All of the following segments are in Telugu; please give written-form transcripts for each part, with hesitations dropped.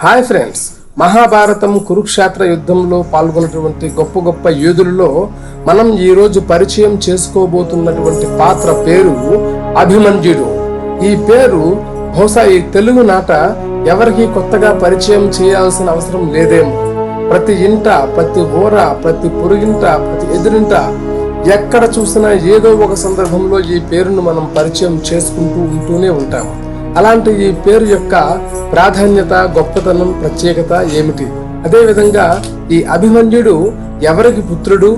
హాయ్ ఫ్రెండ్స్, మహాభారతం కురుక్షేత్ర యుద్ధంలో పాల్గొన్నటువంటి గొప్ప గొప్ప యోధులలో మనం ఈరోజు పరిచయం చేసుకోబోతున్నటువంటి పాత్ర పేరు అభిమన్యుడు. ఈ పేరు బహుశా ఈ తెలుగు నాట ఎవరికి కొత్తగా పరిచయం చేయాల్సిన అవసరం లేదేమో. ప్రతి ఇంట, ప్రతి ఊర, ప్రతి పొరుగింట, ప్రతి ఎదురింట ఎక్కడ చూసినా ఏదో ఒక సందర్భంలో ఈ పేరును మనం పరిచయం చేసుకుంటూ ఉంటూనే ఉంటాము. అలాంటి ఈ పేరు యొక్క ప్రాధాన్యత, గొప్పతనం, ప్రత్యేకత ఏమిటి? అదేవిధంగా ఈ అభిమన్యుడు ఎవరికి పుత్రుడు,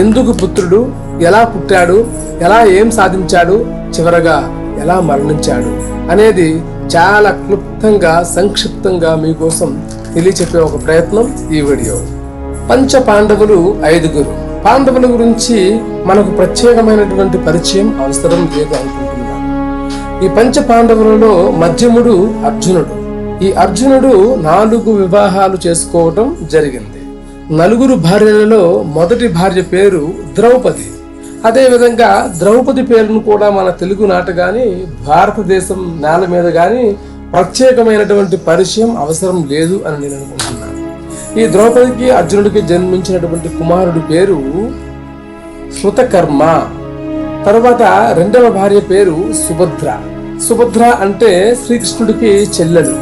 ఎందుకు పుత్రుడు, ఎలా పుట్టాడు, ఎలా ఏం సాధించాడు, చివరగా ఎలా మరణించాడు అనేది చాలా క్లుప్తంగా, సంక్షిప్తంగా మీకోసం తెలియచెప్పే ఒక ప్రయత్నం ఈ వీడియో. పంచ పాండవులు 5. పాండవుల గురించి మనకు ప్రత్యేకమైనటువంటి పరిచయం అవసరం లేదు అనుకుంటున్నాను. ఈ పంచ పాండవులలో మధ్యముడు అర్జునుడు. ఈ అర్జునుడు 4 వివాహాలు చేసుకోవటం జరిగింది. 4 భార్యలలో మొదటి భార్య పేరు ద్రౌపది. అదేవిధంగా ద్రౌపది పేరును కూడా మన తెలుగు నాట గాని, భారతదేశం నేల మీద గాని ప్రత్యేకమైనటువంటి పరిచయం అవసరం లేదు అని నేను అనుకుంటున్నాను. ఈ ద్రౌపదికి అర్జునుడికి జన్మించినటువంటి కుమారుడి పేరు శృతకర్మ. తరువాత 2వ భార్య పేరు సుభద్ర. సుభద్ర అంటే శ్రీకృష్ణుడికి చెల్లెలు.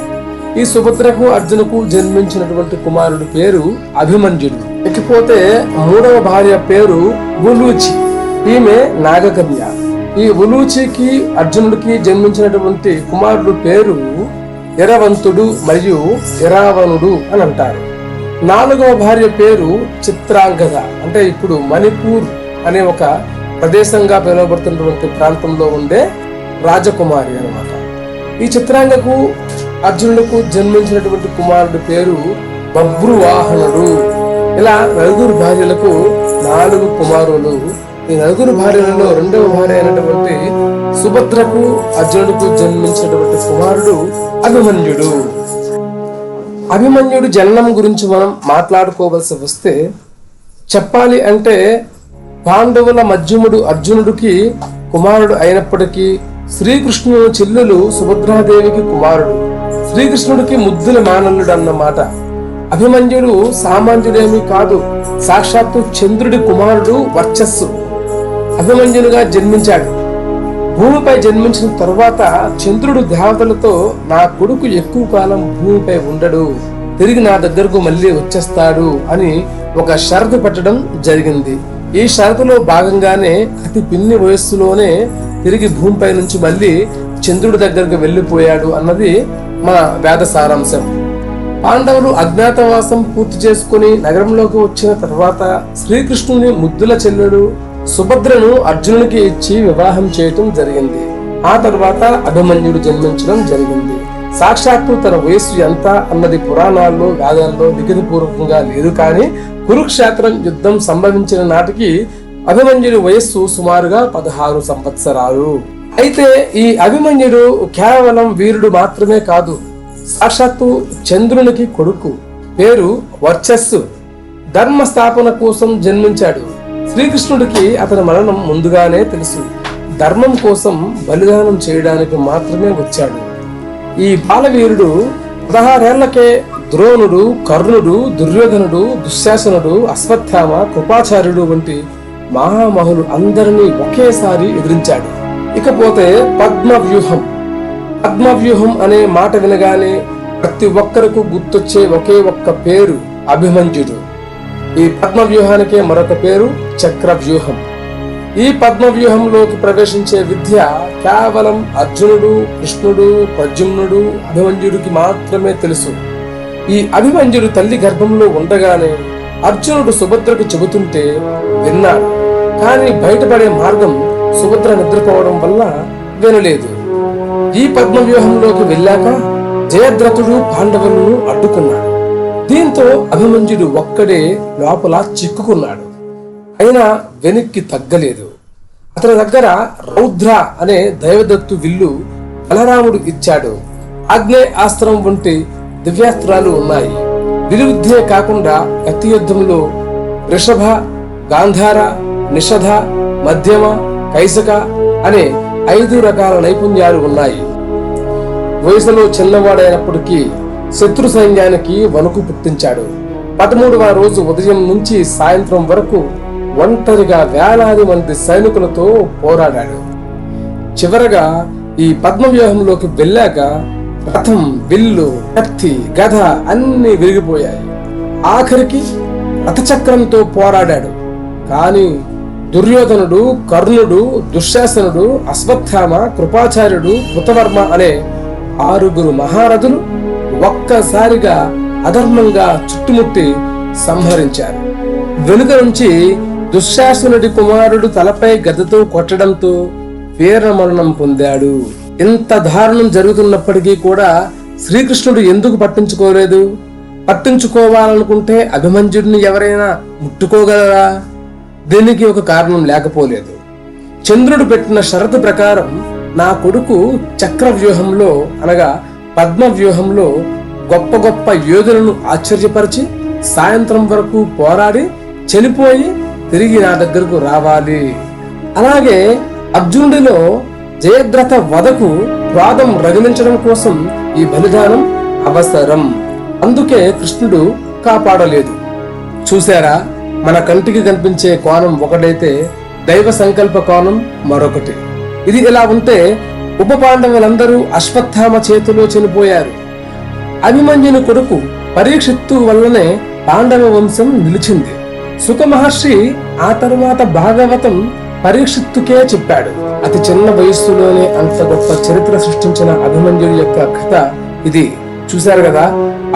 ఈ సుభద్రకు అర్జునకు జన్మించినటువంటి కుమారుడి పేరు అభిమన్యుడు. ఇకపోతే 3వ భార్య పేరు ఉలూచి. ఈమె నాగకన్య. ఈ ఉలూచికి అర్జునుడికి జన్మించినటువంటి కుమారుడు పేరు ఇరవంతుడు మరియు ఇరావణుడు అని అంటారు. 4వ భార్య పేరు చిత్రాంగద. అంటే ఇప్పుడు మణిపూర్ అనే ఒక ప్రదేశంగా పిలువబడుతున్నటువంటి ప్రాంతంలో ఉండే రాజకుమారి అన్నమాట. ఈ చిత్రాంగకు అర్జునులకు జన్మించినటువంటి కుమారుడి పేరు బభ్రువాహనుడు. ఇలా 4 భార్యలకు 4 కుమారులు. ఈ 4 భార్యలలో 2వ భార్య అయినటువంటి సుభద్రకు అర్జునుడికి జన్మించినటువంటి కుమారుడు అభిమన్యుడు. అభిమన్యుడు జననం గురించి మనం మాట్లాడుకోవలసి వస్తే, చెప్పాలి అంటే పాండవుల మధ్యముడు అర్జునుడికి కుమారుడు అయినప్పటికీ శ్రీకృష్ణుని చెల్లెలు సుభద్రాదేవికి కుమారుడు. శ్రీకృష్ణుడికి ముద్దుల మానల్లుడు అన్నమాట. అభిమన్యుడు సామాన్యుడేమీ కాదు, సాక్షాత్తు చంద్రుడి కుమారుడు. వర్చస్సు అభిమన్యునిగా జన్మించాడు. భూమిపై జన్మించిన తరువాత చంద్రుడు దేవతలతో, నా కొడుకు ఎక్కువ కాలం భూమిపై ఉండడు, తిరిగి నా దగ్గరకు మళ్ళీ వచ్చేస్తాడు అని ఒక షరతు పెట్టడం జరిగింది. ఈ షరతులో భాగంగానే అతి పిన్ని వయస్సులోనే తిరిగి భూమిపై నుంచి మళ్ళీ చంద్రుడి దగ్గరకు వెళ్లిపోయాడు అన్నది మన వేద సారాంశం. పాండవులు అజ్ఞాతవాసం పూర్తి చేసుకుని నగరంలోకి వచ్చిన తర్వాత శ్రీకృష్ణుని ముద్దుల చెల్లెడు సుభద్రను అర్జునునికి ఇచ్చి వివాహం చేయటం జరిగింది. ఆ తర్వాత అభిమన్యుడు జన్మించడం జరిగింది. సాక్షాత్తు తన వయస్సు ఎంత అన్నది పురాణాల్లో, వేదాల్లో లిఖితపూర్వకంగా లేదు. కానీ కురుక్షేత్రం యుద్ధం సంభవించిన నాటికి అభిమన్యుడి వయస్సు సుమారుగా 16 సంవత్సరాలు. అయితే ఈ అభిమన్యుడు కేవలం వీరుడు మాత్రమే కాదు, సాక్షాత్తు చంద్రునికి కొడుకు. పేరు వర్చస్సు. ధర్మ స్థాపన కోసం జన్మించాడు. శ్రీకృష్ణుడికి అతని మరణం ముందుగానే తెలుసు. ధర్మం కోసం బలిదానం చేయడానికి మాత్రమే వచ్చాడు. ఈ బాలవీరుడు 16 ఏళ్లకే ద్రోణుడు, కర్ణుడు, దుర్యోధనుడు, దుశ్శాసనుడు, అశ్వత్థామ, కృపాచార్యుడు వంటి మహామహులు అందరినీ ఒకేసారి ఎదిరించాడు. ఇకపోతే పద్మవ్యూహం. పద్మవ్యూహం అనే మాట వినగానే ప్రతి ఒక్కరికి గుర్తొచ్చే ఒకే ఒక్క పేరు అభిమన్యుడు. ఈ పద్మవ్యూహానికే మరొక పేరు చక్రవ్యూహం. ఈ పద్మవ్యూహంలోకి ప్రవేశించే విద్య కేవలం అర్జునుడు, కృష్ణుడు, ప్రద్యుమ్నుడు, అభిమన్యుడికి మాత్రమే తెలుసు. ఈ అభిమన్యుడు తల్లి గర్భంలో ఉండగానే అర్జునుడు సుభద్రకు చెబుతుంటే విన్నాడు. కానీ బయటపడే మార్గం సుభద్ర నిద్రపోవడం వల్ల వినలేదు. ఈ పద్మవ్యూహంలోకి వెళ్ళాక జయద్రథుడు పాండవులను అడ్డుకున్నాడు. దీంతో అభిమన్యుడు ఒక్కడే లోపల చిక్కుకున్నాడు. అయినా వెనక్కి తగ్గలేదు. అతని దగ్గర రౌద్ర అనే దైవదత్తు విల్లు బలరాముడు ఇచ్చాడు. ఆగ్నేయ అస్త్రం వంటి దివ్యాస్త్రాలు ఉన్నాయి. విలువిద్యే కాకుండా కత్తి యుద్ధంలో వృషభ, గాంధార, నిషధ, మధ్యమ, కైసక అనే 5 రకాల నైపుణ్యాలు ఉన్నాయి. వయసులో చిన్నవాడైనప్పటికీ శత్రు సైన్యానికి వణుకు పుట్టించాడు. 13వ రోజు ఉదయం నుంచి సాయంత్రం వరకు ఒంటరిగా వేలాది మంది సైనికులతో పోరాడాడు. చివరగా ఈ పద్మవ్యూహంలోకి వెళ్ళాక రథం, విల్లు, కత్తి, గద అన్ని విరిగిపోయాయి. ఆఖరికి రథచక్రంతో పోరాడాడు. కాని దుర్యోధనుడు, కర్ణుడు, దుశ్శాసనుడు, అశ్వత్థామ, కృపాచార్యుడు, కృతవర్మ అనే 6 మహారథులు ఒక్కసారిగా అధర్మంగా చుట్టుముట్టి సంహరించారు. వెనుక నుంచి దుశ్శాసనుడి కుమారుడు తలపై గదతో కొట్టడంతో వీరమరణం పొందాడు. ఇంత దారుణం జరుగుతున్నప్పటికీ కూడా శ్రీకృష్ణుడు ఎందుకు పట్టించుకోలేదు? పట్టించుకోవాలనుకుంటే అభిమన్యుడిని ఎవరైనా ముట్టుకోగలరా? దీనికి ఒక కారణం లేకపోలేదు. చంద్రుడు పెట్టిన షరతు ప్రకారం నా కొడుకు చక్రవ్యూహంలో అనగా పద్మవ్యూహంలో గొప్ప గొప్ప యోధులను ఆశ్చర్యపరిచి సాయంత్రం వరకు పోరాడి చనిపోయి తిరిగి నా దగ్గరకు రావాలి. అలాగే అర్జునుడిలో జయద్రథ వధకు క్రోధం రగిలించడం కోసం ఈ బలిదానం అవసరం. అందుకే కృష్ణుడు కాపాడలేదు. చూసారా, మన కంటికి కనిపించే కోణం ఒకటైతే దైవ సంకల్ప కోణం మరొకటి. ఇది ఇలా ఉంటే ఉప పాండవులందరూ అశ్వత్థామ చేతిలో చనిపోయారు. అభిమన్యుని కొడుకు పరీక్షిత్తు వల్లనే పాండవ వంశం నిలిచింది. సుఖ మహర్షి ఆ తరువాత భాగవతం పరీక్షిత్తుకే చెప్పాడు. అతి చిన్న వయస్సులోనే అంత గొప్ప చరిత్ర సృష్టించిన అభిమన్యుడి యొక్క కథ ఇది. చూశారు కదా,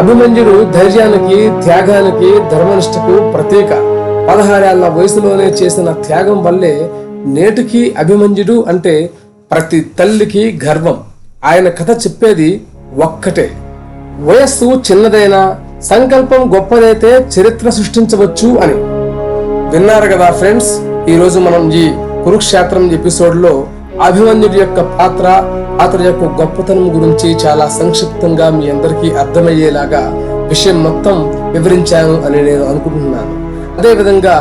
అభిమన్యుడు ధైర్యానికి, త్యాగానికి, ధర్మనిష్టకు ప్రతీక. 16 ఏళ్ల వయసులోనే చేసిన త్యాగం వల్లే నేటికి అభిమన్యుడు అంటే ప్రతి తల్లికి గర్వం. ఆయన కథ చెప్పేది ఒక్కటే, వయస్సు చిన్నదైనా సంకల్పం గొప్పదైతే చరిత్ర సృష్టించవచ్చు అని. విన్నారు కదా ఫ్రెండ్స్, ఈ రోజు మనం ఈ కురుక్షేత్రం ఎపిసోడ్ లో అభిమన్యుడి యొక్క పాత్ర యొక్క గొప్పతనం గురించి చాలా సంక్షిప్తంగా మీ అందరికీ అర్థమయ్యేలాగా విషయం మొత్తం వివరించాను అని నేను అనుకుంటున్నాను. అదే విధంగా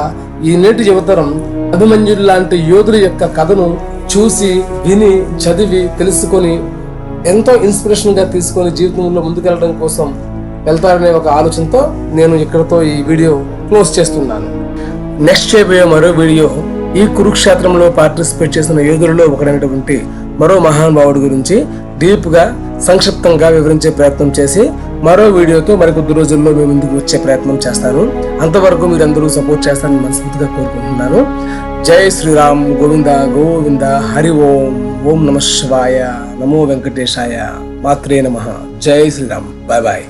ఈ నేటి యువతరం అభిమన్యుడు లాంటి యోధుల యొక్క కథను చూసి, విని, చదివి, తెలుసుకొని ఎంతో ఇన్స్పిరేషన్ గా తీసుకొని జీవితంలో ముందుకెళ్ళడం కోసం వెళ్తారనే ఒక ఆలోచనతో నేను ఇక్కడతో ఈ వీడియో క్లోజ్ చేస్తున్నాను. నెక్స్ట్ చేయబోయే మరో వీడియో ఈ కురుక్షేత్రంలో పార్టిసిపేట్ చేసిన యోధులలో ఒకడైనటువంటి మరో మహానుభావుడి గురించి డీప్ గా సంక్షిప్తంగా వివరించే ప్రయత్నం చేసి మరో వీడియోతో మరికొద్ది రోజుల్లో మేము ముందుకు వచ్చే ప్రయత్నం చేస్తాను. అంతవరకు మీరందరూ సపోర్ట్ చేస్తారని మనస్ఫూర్తిగా కోరుకుంటున్నాను. జై శ్రీరామ్, గోవింద గోవింద, హరి ఓం, ఓం నమః శివాయ, నమో వెంకటేశాయ, మాత్రే నమః. జై శ్రీరామ్, బాయ్ బాయ్.